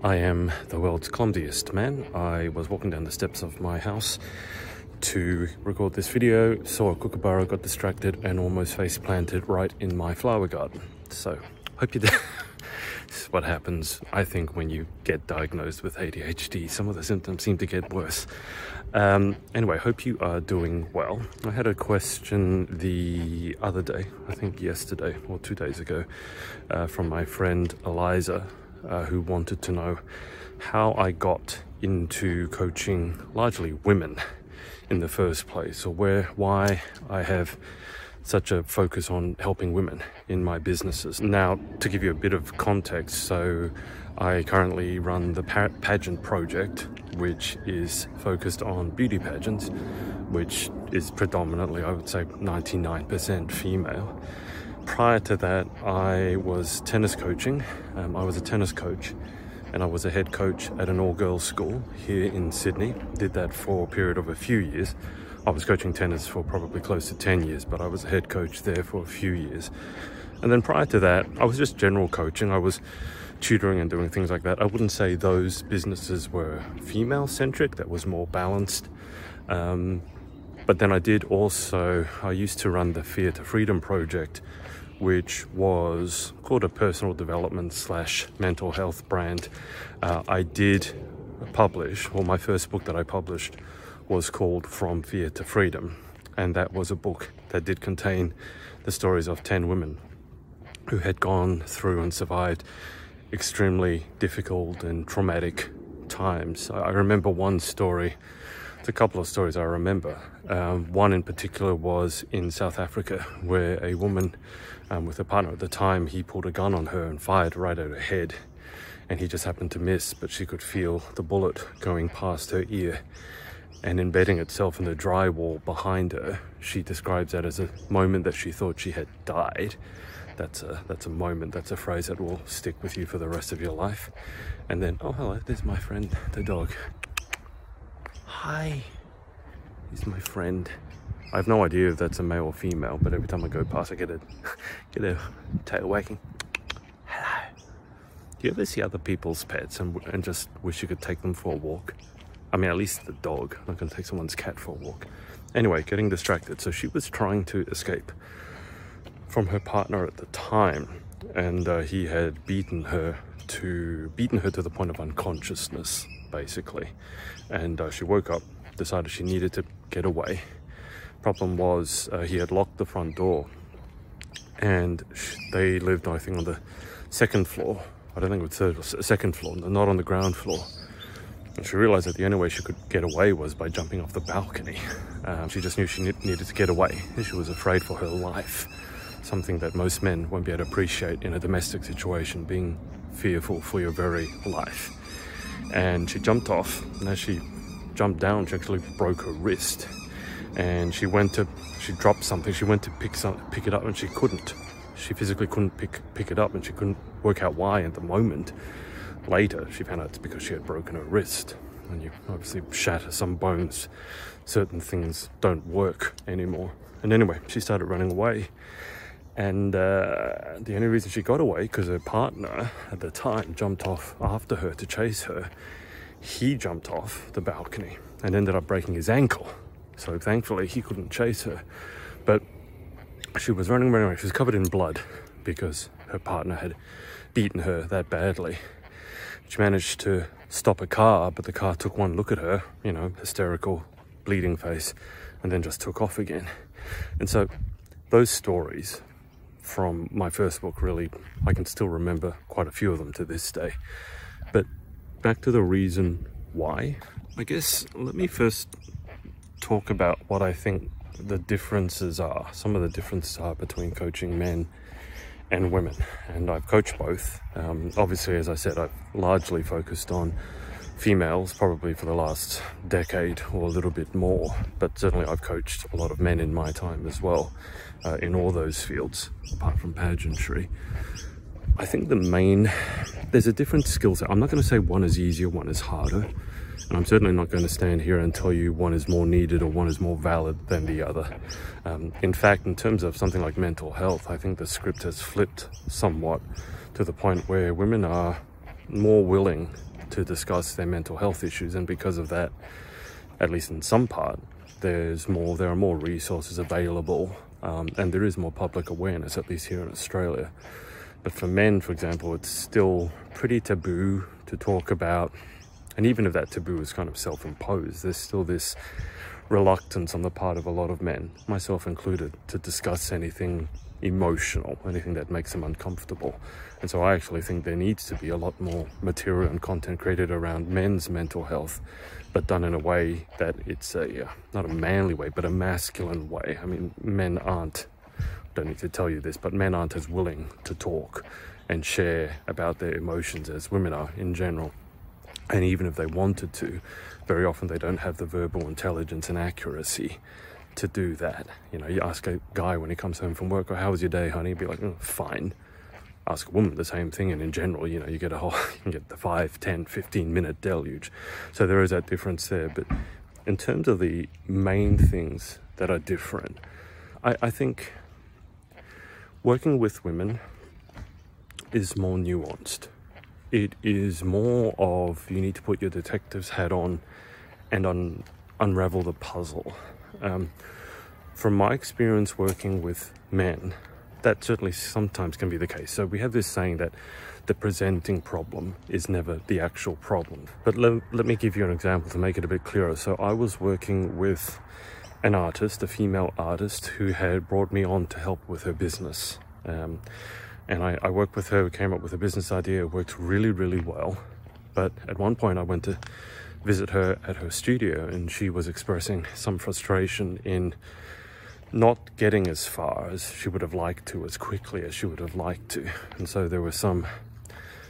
I am the world's clumsiest man. I was walking down the steps of my house to record this video, saw a kookaburra, got distracted and almost face planted right in my flower garden. So, hope you did. This is what happens, I think, when you get diagnosed with ADHD. Some of the symptoms seem to get worse. Anyway, hope you are doing well. I had a question the other day, I think yesterday or 2 days ago, from my friend Eliza, who wanted to know how I got into coaching largely women in the first place, or why I have such a focus on helping women in my businesses. Now, to give you a bit of context, so I currently run the Pageant project, which is focused on beauty pageants, which is predominantly, I would say, 99% female. Prior to that, I was tennis coaching. I was a tennis coach, and I was a head coach at an all-girls school here in Sydney. Did that for a period of a few years. I was coaching tennis for probably close to 10 years, but I was a head coach there for a few years. And then prior to that, I was just general coaching. I was tutoring and doing things like that. I wouldn't say those businesses were female-centric. That was more balanced. But then I used to run the Fear to Freedom project, which was called a personal development / mental health brand. I did publish, or my first book that I published was called From Fear to Freedom. And that was a book that did contain the stories of 10 women who had gone through and survived extremely difficult and traumatic times. I remember one story. It's a couple of stories I remember. One in particular was in South Africa, where a woman with a partner at the time, he pulled a gun on her and fired right at her head, and he just happened to miss, but she could feel the bullet going past her ear and embedding itself in the drywall behind her. She describes that as a moment that she thought she had died. That's a moment, that's a phrase that will stick with you for the rest of your life. And then, oh hello, there's my friend, the dog. Hi, he's my friend. I have no idea if that's a male or female, but every time I go past I get a tail wagging. Hello. Do you ever see other people's pets and just wish you could take them for a walk? I mean, at least the dog. I'm not going to take someone's cat for a walk. Anyway, getting distracted. So she was trying to escape from her partner at the time, and he had beaten her to the point of unconsciousness, basically. And she woke up, decided she needed to get away. Problem was, he had locked the front door, and they lived, I think, on the second floor. I don't think it was third or second floor, not on the ground floor. And she realized that the only way she could get away was by jumping off the balcony. She just knew she needed to get away. She was afraid for her life, something that most men won't be able to appreciate in a domestic situation, being fearful for your very life. And she jumped off, and as she jumped down, she actually broke her wrist. And she dropped something. She went to pick it up, and she couldn't. She physically couldn't pick it up, and she couldn't work out why at the moment. Later, she found out it's because she had broken her wrist. And you obviously shatter some bones. Certain things don't work anymore. And anyway, she started running away. And the only reason she got away, because her partner at the time jumped off after her to chase her. He jumped off the balcony and ended up breaking his ankle. So thankfully he couldn't chase her. But she was running. She was covered in blood because her partner had beaten her that badly. She managed to stop a car, but the car took one look at her, you know, hysterical, bleeding face, and then just took off again. And so those stories from my first book, really, I can still remember quite a few of them to this day. But back to the reason why. I guess let me first talk about what I think the differences are. Some of the differences are between coaching men and women. And I've coached both. Obviously, as I said, I've largely focused on females probably for the last decade or a little bit more, but certainly I've coached a lot of men in my time as well, in all those fields apart from pageantry. I think there's a different skill set. I'm not going to say one is easier, one is harder, and I'm certainly not going to stand here and tell you one is more needed or one is more valid than the other. In fact, in terms of something like mental health, I think the script has flipped somewhat to the point where women are more willing to discuss their mental health issues, and because of that, at least in some part, there are more resources available, and there is more public awareness, at least here in Australia. But for men, for example, it's still pretty taboo to talk about, and even if that taboo is kind of self-imposed, there's still this reluctance on the part of a lot of men, myself included, to discuss anything emotional, anything that makes them uncomfortable. And so I actually think there needs to be a lot more material and content created around men's mental health, but done in a way that it's not a manly way, but a masculine way. I mean, men aren't, don't need to tell you this, but men aren't as willing to talk and share about their emotions as women are in general. And even if they wanted to, very often they don't have the verbal intelligence and accuracy to do that. You know, you ask a guy when he comes home from work, "Oh, how was your day, honey?" He'd be like, "Oh, fine." Ask a woman the same thing, and in general, you know, you can get the 5, 10, 15-minute deluge. So there is that difference there. But in terms of the main things that are different, I think working with women is more nuanced. It is more of, you need to put your detective's hat on and unravel the puzzle. From my experience working with men, that certainly sometimes can be the case. So we have this saying that the presenting problem is never the actual problem. But let me give you an example to make it a bit clearer. So I was working with an artist, a female artist, who had brought me on to help with her business. And I worked with her, we came up with a business idea, it worked really, really well. But at one point I went to visit her at her studio, and she was expressing some frustration in not getting as far as she would have liked to, as quickly as she would have liked to. And so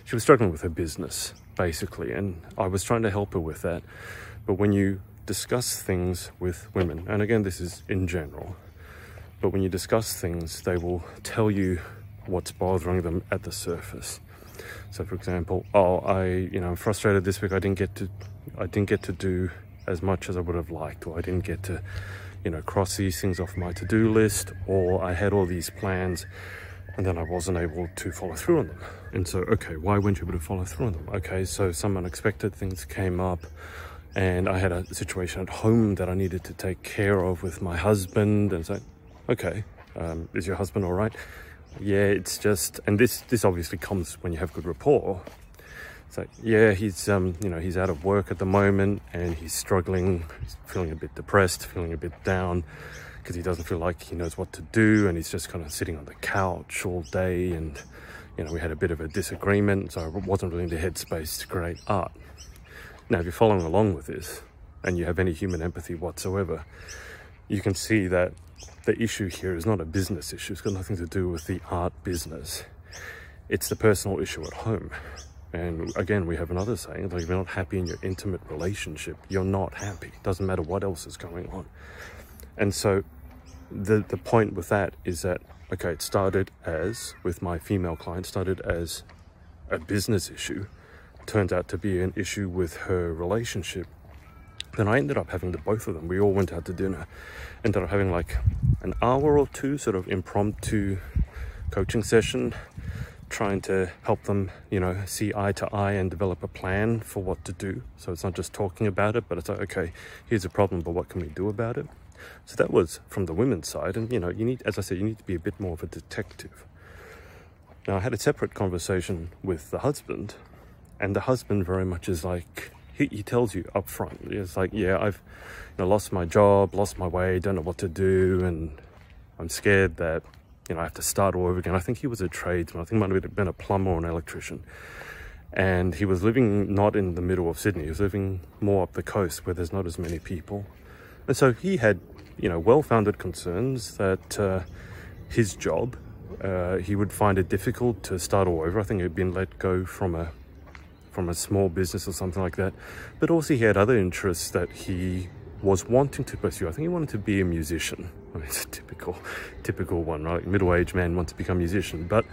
she was struggling with her business, basically, and I was trying to help her with that. But when you discuss things with women, and again, this is in general, but when you discuss things, they will tell you what's bothering them at the surface. So for example, "Oh, I'm frustrated this week, I didn't get to do as much as I would have liked, or I didn't get to, cross these things off my to-do list, or I had all these plans and then I wasn't able to follow through on them." And so, okay, why weren't you able to follow through on them? Okay, so some unexpected things came up, and I had a situation at home that I needed to take care of with my husband. And so, okay, is your husband all right? Yeah, it's just, and this obviously comes when you have good rapport. So yeah, he's he's out of work at the moment, and he's struggling, he's feeling a bit depressed, feeling a bit down, because he doesn't feel like he knows what to do, and he's just kind of sitting on the couch all day. And we had a bit of a disagreement, so I wasn't really in the headspace to create art. Now, if you're following along with this and you have any human empathy whatsoever, you can see that the issue here is not a business issue. It's got nothing to do with the art business. It's the personal issue at home. And again, we have another saying, like, if you're not happy in your intimate relationship, you're not happy. It doesn't matter what else is going on. And so the point with that is that, okay, it started as, with my female client, started as a business issue, turns out to be an issue with her relationship. Then I ended up having the both of them. We all went out to dinner, ended up having like an hour or two sort of impromptu coaching session, trying to help them, see eye to eye and develop a plan for what to do. So it's not just talking about it, but it's like, okay, here's a problem, but what can we do about it? So that was from the women's side. And, you need, as I said, you need to be a bit more of a detective. Now, I had a separate conversation with the husband, and the husband very much is like, he tells you up front, it's like, yeah, I've lost my job, lost my way, don't know what to do, and I'm scared that I have to start all over again. I think he was a tradesman. I think he might have been a plumber or an electrician. And he was living not in the middle of Sydney. He was living more up the coast where there's not as many people. And so he had, well-founded concerns that his job, he would find it difficult to start all over. I think he'd been let go from a small business or something like that. But also he had other interests that he was wanting to pursue. I think he wanted to be a musician. I mean, it's a typical one, right? Middle-aged man wants to become a musician. But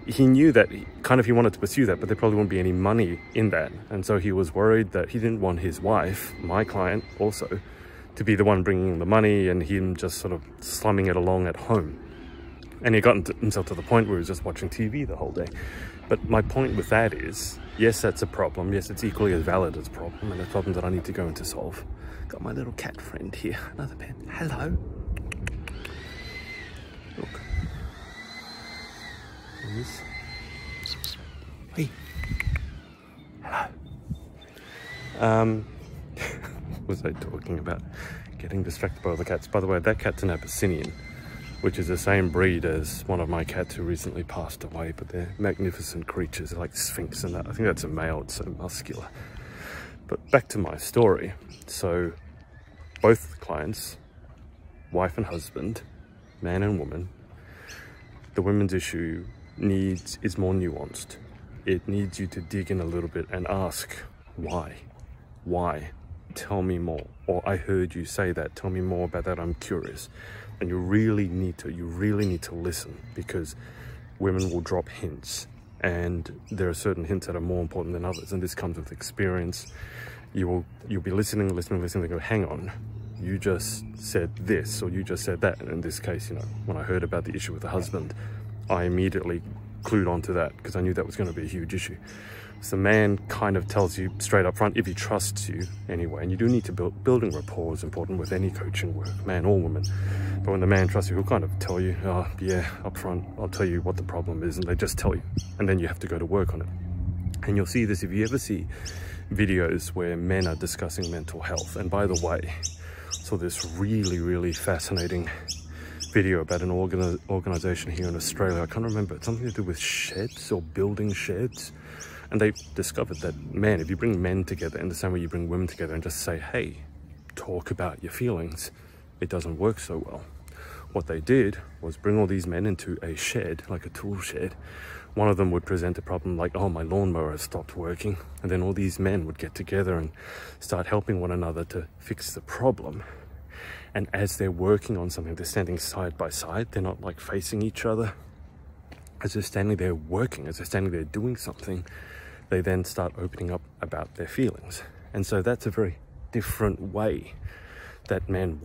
he knew that he wanted to pursue that, but there probably wouldn't be any money in that. And so he was worried that he didn't want his wife, my client also, to be the one bringing the money and him just sort of slumming it along at home. And he got himself to the point where he was just watching TV the whole day. But my point with that is, yes, that's a problem. Yes, it's equally as valid as a problem, and a problem that I need to go in to solve. Got my little cat friend here, another pet. Hello. Look. Hey. Hello. What was I talking about? Getting distracted by other cats. By the way, that cat's an Abyssinian, which is the same breed as one of my cats who recently passed away, but they're magnificent creatures. They're like Sphinx and that. I think that's a male, it's so muscular. But back to my story. So both clients, wife and husband, man and woman, the women's issue is more nuanced. It needs you to dig in a little bit and ask, why? Why? Tell me more. Or I heard you say that, tell me more about that, I'm curious. And you really need to listen, because women will drop hints, and there are certain hints that are more important than others, and this comes with experience. You'll be listening, and go, hang on, you just said this, or you just said that. And in this case, you know, when I heard about the issue with the husband, I immediately clued onto that, because I knew that was going to be a huge issue. So the man kind of tells you straight up front, if he trusts you anyway, and you do need to building rapport is important with any coaching work, man or woman. But when the man trusts you, he'll kind of tell you, oh yeah, up front, I'll tell you what the problem is, and they just tell you, and then you have to go to work on it. And you'll see this if you ever see videos where men are discussing mental health. And by the way, I saw this really fascinating video about an organization here in Australia. I can't remember, it's something to do with sheds or building sheds. And they discovered that, man, if you bring men together in the same way you bring women together and just say, hey, talk about your feelings, it doesn't work so well. What they did was bring all these men into a shed, like a tool shed. One of them would present a problem like, oh, my lawnmower has stopped working. And then all these men would get together and start helping one another to fix the problem. And as they're working on something, they're standing side by side. They're not like facing each other. As they're standing there working, as they're standing there doing something, they then start opening up about their feelings. And so that's a very different way that men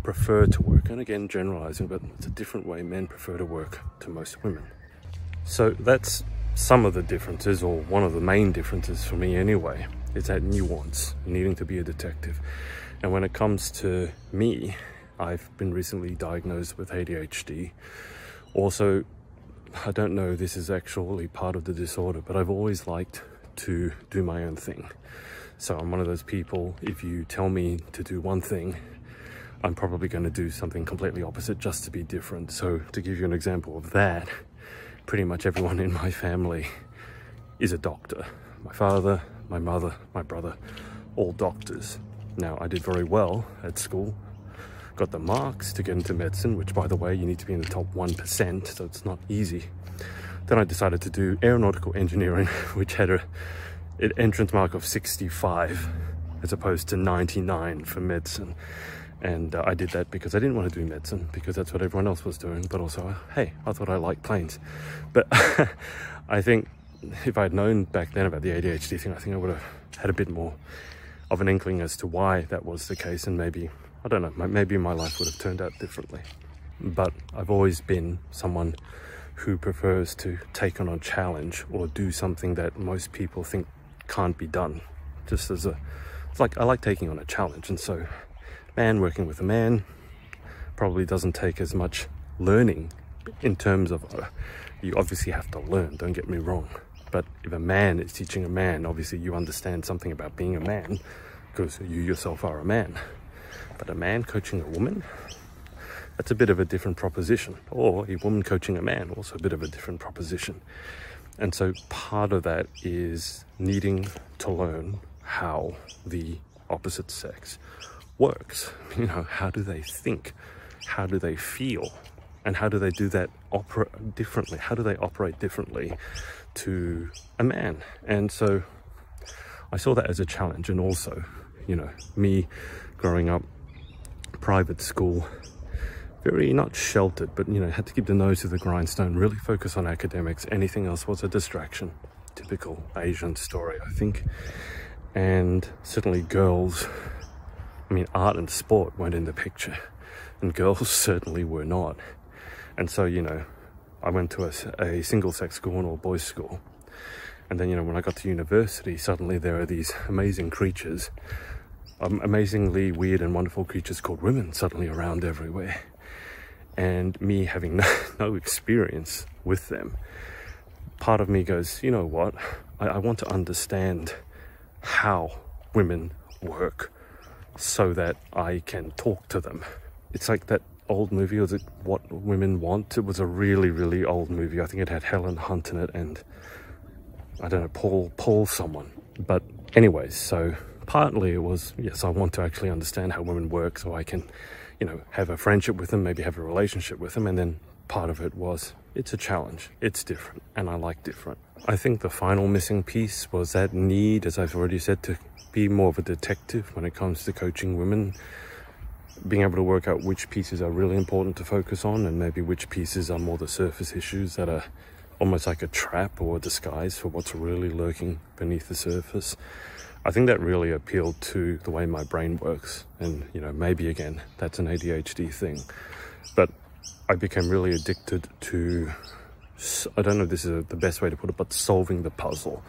prefer to work. And again, generalizing, but it's a different way men prefer to work to most women. So that's some of the differences, or one of the main differences for me anyway, is that nuance, needing to be a detective. And when it comes to me, I've been recently diagnosed with ADHD. Also, I don't know if this is actually part of the disorder, but I've always liked to do my own thing. So I'm one of those people, if you tell me to do one thing, I'm probably going to do something completely opposite just to be different. So to give you an example of that, pretty much everyone in my family is a doctor. My father, my mother, my brother, all doctors. Now, I did very well at school. Got the marks to get into medicine, which, by the way, you need to be in the top 1%, so it's not easy. Then I decided to do aeronautical engineering, which had an entrance mark of 65 as opposed to 99 for medicine. And I did that because I didn't want to do medicine, because that's what everyone else was doing. But also, hey, I thought I liked planes. But I think if I'd known back then about the ADHD thing, I think I would have had a bit more of an inkling as to why that was the case, and maybe, I don't know, maybe my life would have turned out differently. But I've always been someone who prefers to take on a challenge or do something that most people think can't be done. Just as it's like, I like taking on a challenge. And so, man working with a man probably doesn't take as much learning in terms of, you obviously have to learn, don't get me wrong. But if a man is teaching a man, obviously you understand something about being a man, because you yourself are a man. But a man coaching a woman, that's a bit of a different proposition. Or a woman coaching a man, also a bit of a different proposition. And so part of that is needing to learn how the opposite sex works. You know, how do they think? How do they feel? And how do they do that differently? How do they operate differently to a man? And so I saw that as a challenge. And also, you know, me growing up, private school, very not sheltered, but, you know, had to keep the nose to the grindstone, really focus on academics. Anything else was a distraction. Typical Asian story, I think. And certainly girls, I mean, art and sport weren't in the picture, and girls certainly were not. And so, you know, I went to a single-sex school, an all-boys school, And then, you know, when I got to university, suddenly there are these amazing creatures, amazingly weird and wonderful creatures called women suddenly around everywhere. And me having no experience with them, part of me goes, you know what, I want to understand how women work so that I can talk to them. It's like that old movie, was it What Women Want? It was a really, really old movie. I think it had Helen Hunt in it and I don't know, Paul someone. But anyways, so partly it was, yes, I want to actually understand how women work so I can, you know, have a friendship with them, maybe have a relationship with them. And then part of it was, it's a challenge, it's different, and I like different. I think the final missing piece was that need, as I've already said, to be more of a detective when it comes to coaching women, being able to work out which pieces are really important to focus on and maybe which pieces are more the surface issues that are almost like a trap or a disguise for what's really lurking beneath the surface. I think that really appealed to the way my brain works. And, you know, maybe again, that's an ADHD thing. But I became really addicted to, I don't know if this is the best way to put it, but solving the puzzle.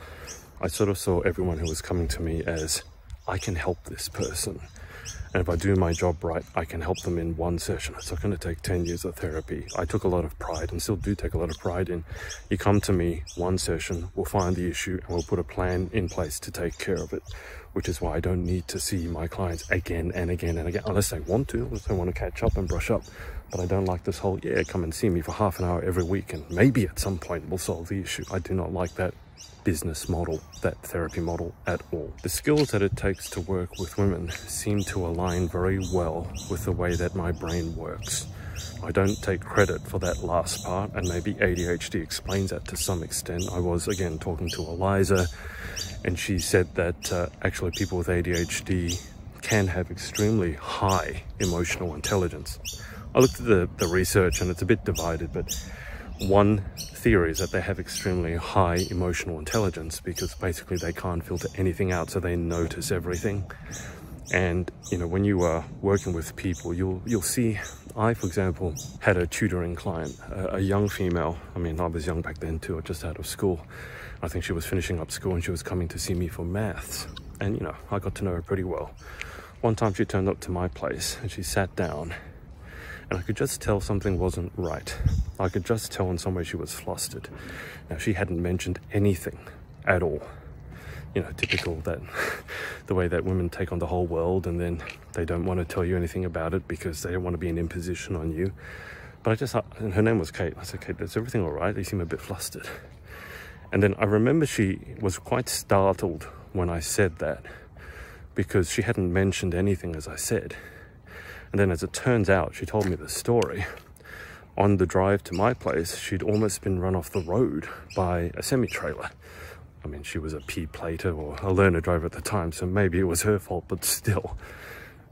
I sort of saw everyone who was coming to me as, I can help this person. And if I do my job right, I can help them in one session. It's not going to take 10 years of therapy. I took a lot of pride and still do take a lot of pride in, you come to me, one session, we'll find the issue and we'll put a plan in place to take care of it, which is why I don't need to see my clients again and again and again, unless they want to, unless they want to catch up and brush up. But I don't like this whole, yeah, come and see me for half an hour every week and maybe at some point we'll solve the issue. I do not like that business model, that therapy model at all. The skills that it takes to work with women seem to align very well with the way that my brain works. I don't take credit for that last part, and maybe ADHD explains that to some extent. I was again talking to Eliza and she said that actually people with ADHD can have extremely high emotional intelligence. I looked at the research and it's a bit divided, but one theory is that they have extremely high emotional intelligence because basically they can't filter anything out, so they notice everything. And you know, when you are working with people, you'll see, I for example had a tutoring client, a young female. I mean, I was young back then too, just out of school. I think she was finishing up school and she was coming to see me for maths, and you know, I got to know her pretty well. One time she turned up to my place and she sat down and I could just tell something wasn't right. I could just tell in some way she was flustered. Now, she hadn't mentioned anything at all. You know, typical that the way that women take on the whole world and then they don't want to tell you anything about it because they don't want to be an imposition on you. But and her name was Kate. I said, Kate, is everything all right? You seem a bit flustered. And then I remember she was quite startled when I said that because she hadn't mentioned anything as I said. And then as it turns out, she told me the story. On the drive to my place, she'd almost been run off the road by a semi-trailer. I mean, she was a P-plater or a learner driver at the time, so maybe it was her fault, but still,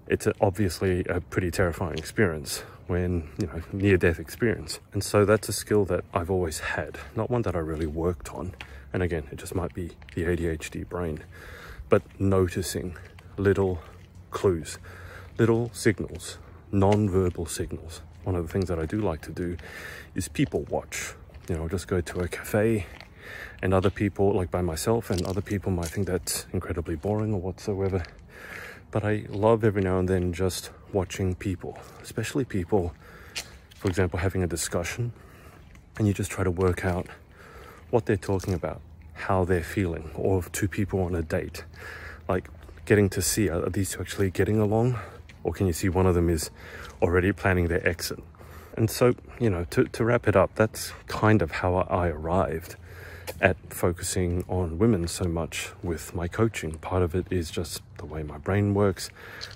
it's obviously a pretty terrifying experience when, you know, near-death experience. And so that's a skill that I've always had, not one that I really worked on. And again, it just might be the ADHD brain, but noticing little clues, little signals, non-verbal signals. One of the things that I do like to do is people watch. You know, I'll just go to a cafe and other people, like by myself, and other people might think that's incredibly boring or whatsoever. But I love every now and then just watching people, especially people, for example, having a discussion, and you just try to work out what they're talking about, how they're feeling, or two people on a date. Like getting to see, are these two actually getting along? Or can you see one of them is already planning their exit? And so, you know, to wrap it up, that's kind of how I arrived at focusing on women so much with my coaching. Part of it is just the way my brain works.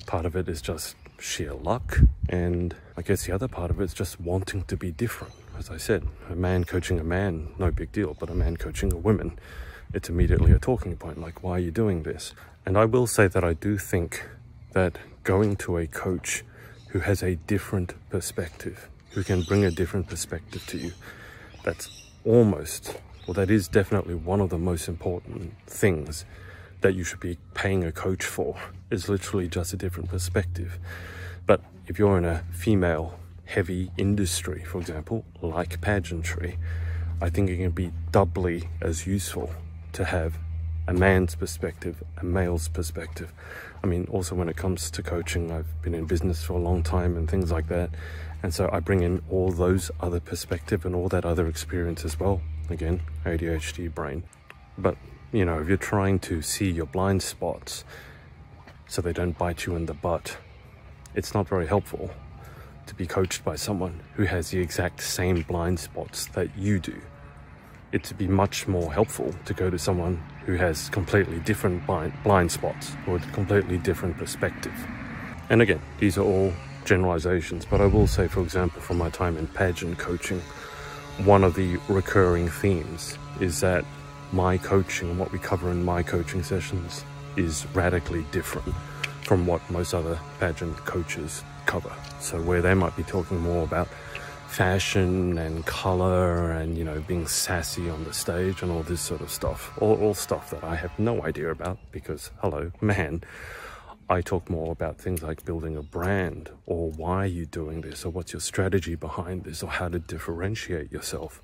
Part of it is just sheer luck. And I guess the other part of it is just wanting to be different. As I said, a man coaching a man, no big deal, but a man coaching a woman, it's immediately a talking point, like, why are you doing this? And I will say that I do think that going to a coach who has a different perspective, who can bring a different perspective to you, that's almost, well, that is definitely one of the most important things that you should be paying a coach for, is literally just a different perspective. But if you're in a female heavy industry, for example, like pageantry, I think it can be doubly as useful to have a man's perspective, a male's perspective. I mean, also when it comes to coaching, I've been in business for a long time and things like that. And so I bring in all those other perspective and all that other experience as well. Again, ADHD brain. But, you know, if you're trying to see your blind spots so they don't bite you in the butt, it's not very helpful to be coached by someone who has the exact same blind spots that you do. It'd be much more helpful to go to someone who has completely different blind spots or a completely different perspective. And again, these are all generalizations, but I will say, for example, from my time in pageant coaching, one of the recurring themes is that my coaching and what we cover in my coaching sessions is radically different from what most other pageant coaches cover. So where they might be talking more about fashion and color and, you know, being sassy on the stage and all this sort of stuff, all stuff that I have no idea about because, hello, man, I talk more about things like building a brand, or why are you doing this, or what's your strategy behind this, or how to differentiate yourself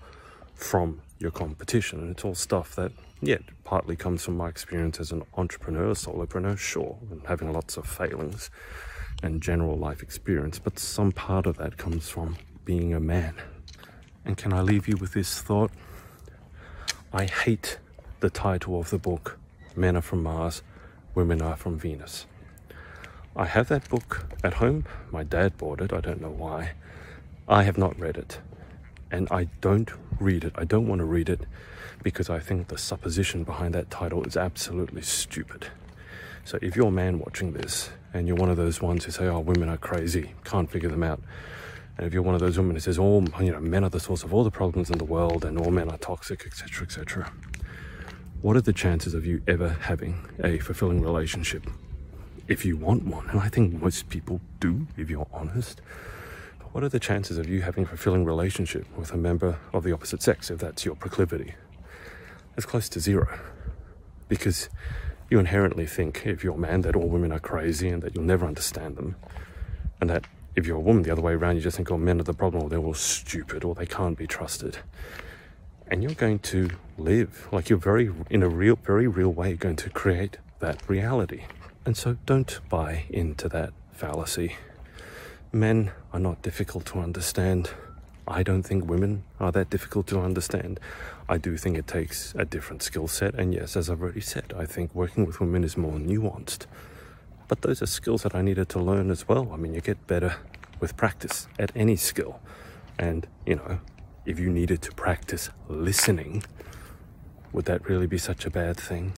from your competition. And it's all stuff that, yeah, partly comes from my experience as an entrepreneur, solopreneur, sure, and having lots of failings and general life experience, but some part of that comes from being a man. And can I leave you with this thought? I hate the title of the book, Men Are From Mars, Women Are From Venus. I have that book at home. My dad bought it. I don't know why. I have not read it. And I don't read it. I don't want to read it because I think the supposition behind that title is absolutely stupid. So if you're a man watching this and you're one of those ones who say, oh, women are crazy, can't figure them out. And if you're one of those women who says, oh, you know, men are the source of all the problems in the world and all men are toxic, etc., etc. What are the chances of you ever having a fulfilling relationship? If you want one, and I think most people do, if you're honest. But what are the chances of you having a fulfilling relationship with a member of the opposite sex, if that's your proclivity? It's close to zero. Because you inherently think, if you're a man, that all women are crazy and that you'll never understand them. And that if you're a woman the other way around, you just think, oh, men are the problem, or they're all stupid, or they can't be trusted. And you're going to live, like you're in a very real way, going to create that reality. And so don't buy into that fallacy. Men are not difficult to understand. I don't think women are that difficult to understand. I do think it takes a different skill set. And yes, as I've already said, I think working with women is more nuanced. But those are skills that I needed to learn as well. I mean, you get better with practice at any skill. And, you know, if you needed to practice listening, would that really be such a bad thing?